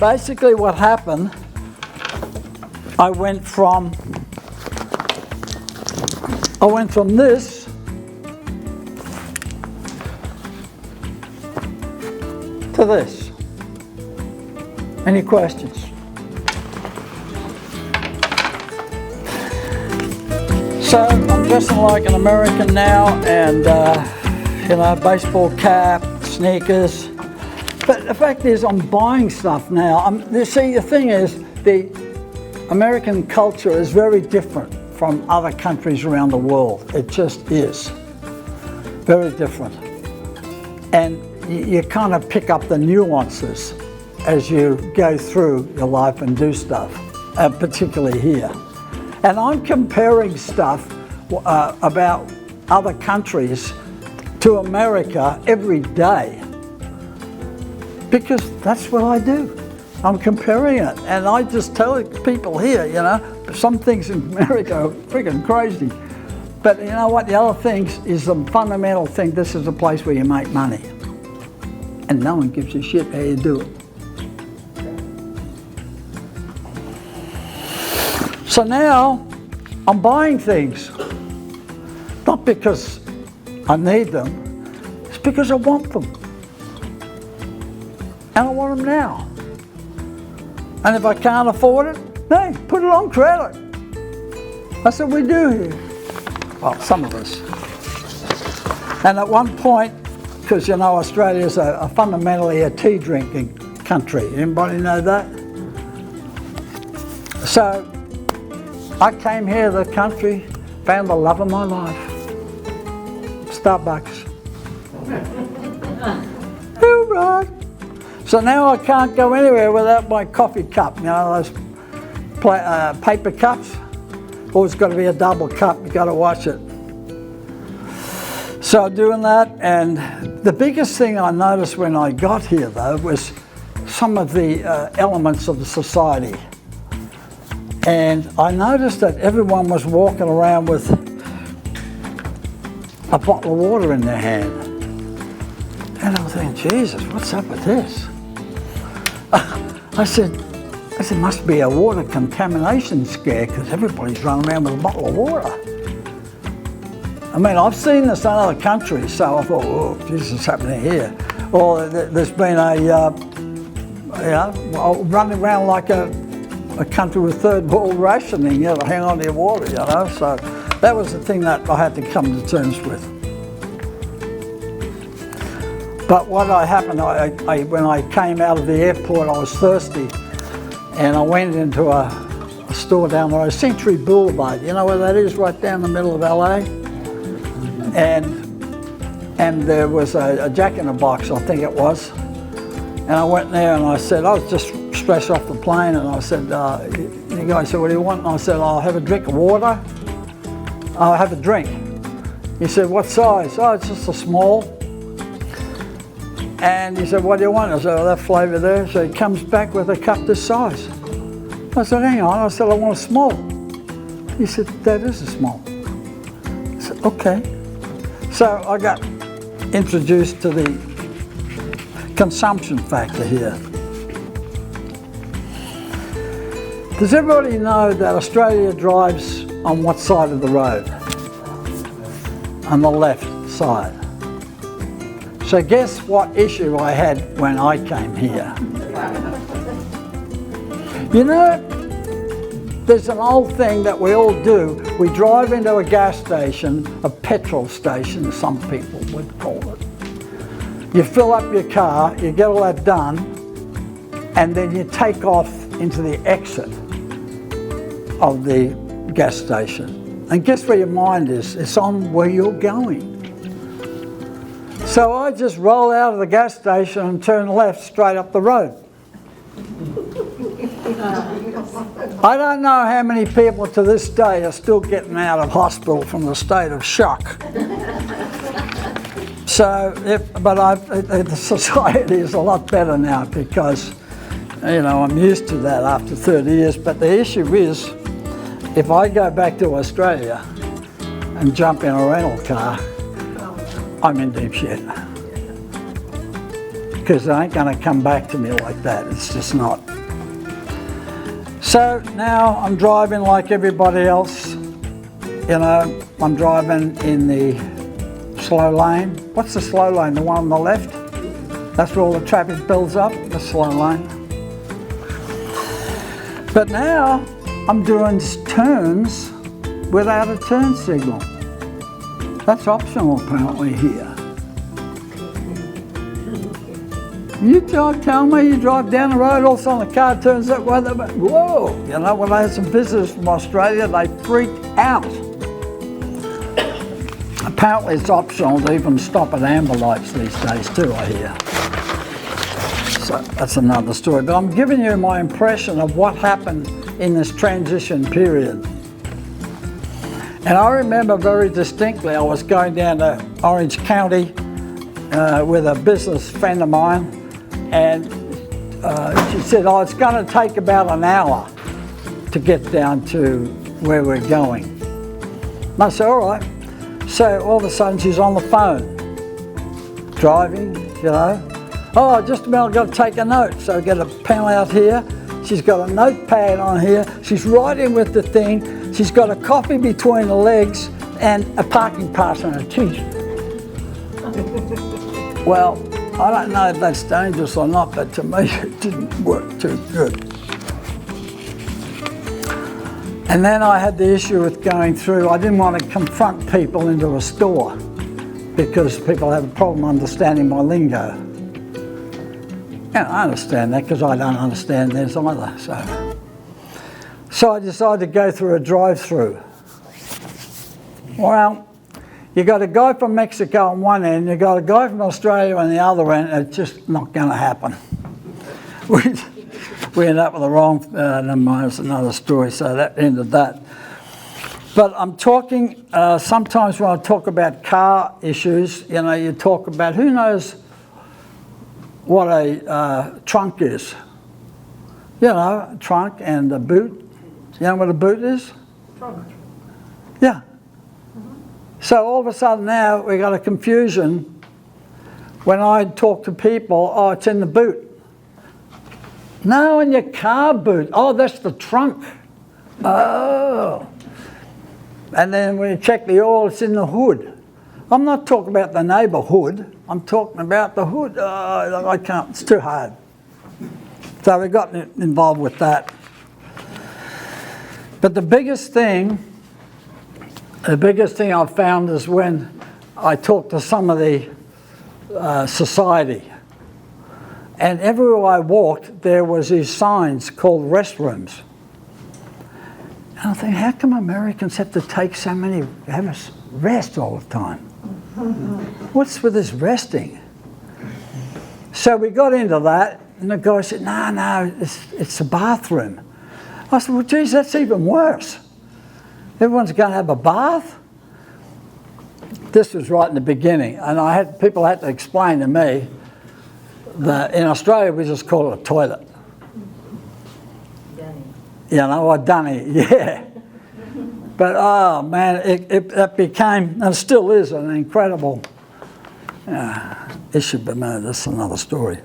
basically what happened, I went from this to this. Any questions? So I'm dressing like an American now, and baseball cap, sneakers. But the fact is, I'm buying stuff now. See, the thing is, the American culture is very different from other countries around the world. It just is very different, and you kind of pick up the nuances as you go through your life and do stuff, particularly here. And I'm comparing stuff about other countries to America every day, because that's what I do. I'm comparing it, and I just tell people here, some things in America are freaking crazy. But you know what, the other thing is the fundamental thing, this is a place where you make money. And no one gives a shit how you do it. So now, I'm buying things. Not because I need them, it's because I want them. And I want them now. And if I can't afford it, hey, put it on credit. That's what we do here. Well, some of us. And at one point, because Australia's fundamentally a tea drinking country. Anybody know that? So I came here to the country, found the love of my life. Starbucks. Right. So now I can't go anywhere without my coffee cup. Those paper cups. Always got to be a double cup. You got to wash it. So doing that, and the biggest thing I noticed when I got here, though, was some of the elements of the society. And I noticed that everyone was walking around with a bottle of water in their hand. And I was thinking, Jesus, what's up with this? I said, must be a water contamination scare, because everybody's running around with a bottle of water. I mean, I've seen this in other countries, so I thought, oh, this is happening here. Or there's been running around like a country with third world rationing, hang on to your water, So that was the thing that I had to come to terms with. But what happened, when I came out of the airport, I was thirsty, and I went into a store down the road, Century Boulevard. You know where that is? Right down the middle of LA. And there was a Jack in the Box, I think it was. And I went there and I said, I was just fresh off the plane, and I said, the guy said, what do you want? And I said, I'll have a drink of water. I'll have a drink. He said, what size? Oh, it's just a small. And he said, what do you want? I said, oh, that flavour there. So he comes back with a cup this size. I said, hang on. I said, I want a small. He said, that is a small. I said, okay. So I got introduced to the consumption factor here. Does everybody know that Australia drives on what side of the road? On the left side. So guess what issue I had when I came here? There's an old thing that we all do. We drive into a gas station, a petrol station, some people would call it. You fill up your car, you get all that done, and then you take off into the exit of the gas station. And guess where your mind is? It's on where you're going. So I just roll out of the gas station and turn left straight up the road. I don't know how many people to this day are still getting out of hospital from the state of shock. So, the society is a lot better now because, I'm used to that after 30 years. But the issue is, if I go back to Australia and jump in a rental car, I'm in deep shit. because they ain't going to come back to me like that. It's just not. So now I'm driving like everybody else. You know, I'm driving in the slow lane. What's the slow lane? The one on the left? That's where all the traffic builds up, the slow lane. But now I'm doing turns without a turn signal. That's optional apparently here. You tell me you drive down the road, all of a sudden the car turns that way, whoa! You know, when I had some visitors from Australia, they freaked out. Apparently it's optional to even stop at amber lights these days too, I hear. So that's another story. But I'm giving you my impression of what happened in this transition period. And I remember very distinctly, I was going down to Orange County with a business friend of mine, and she said, oh, it's going to take about an hour to get down to where we're going. And I said, all right. So all of a sudden she's on the phone, driving, you know. Oh, just a minute, I've got to take a note. So I get a pen out here. She's got a notepad on here. She's writing with the thing. She's got a coffee between the legs and a parking pass on her teeth. Well, I don't know if that's dangerous or not, but to me it didn't work too good. And then I had the issue with going through. I didn't want to confront people into a store because people have a problem understanding my lingo. And I understand that because I don't understand theirs either. So I decided to go through a drive-through. Well, you got a guy from Mexico on one end, you got a guy from Australia on the other end. It's just not going to happen. We ended up with the wrong. Never mind, it's another story. So that ended that. But I'm talking. Sometimes when I talk about car issues, you know, you talk about who knows what a trunk is. You know, a trunk and a boot. You know what a boot is? Trunk. Yeah. So all of a sudden now we got a confusion. When I talk to people, oh, it's in the boot. No, in your car boot. Oh, that's the trunk. Oh. And then when you check the oil, it's in the hood. I'm not talking about the neighbourhood. I'm talking about the hood. Oh, I can't, it's too hard. So we got involved with that. But the biggest thing I found is when I talked to some of the society. And everywhere I walked, there was these signs called restrooms. And I think, how come Americans have to have us rest all the time? What's with this resting? So we got into that, and the guy said, no, it's a bathroom. I said, well, geez, that's even worse. Everyone's going to have a bath? This was right in the beginning, and people had to explain to me that in Australia we just call it a toilet. Dunny. You know, a dunny, yeah. But oh man, it became, and still is, an incredible issue, but no, that's another story.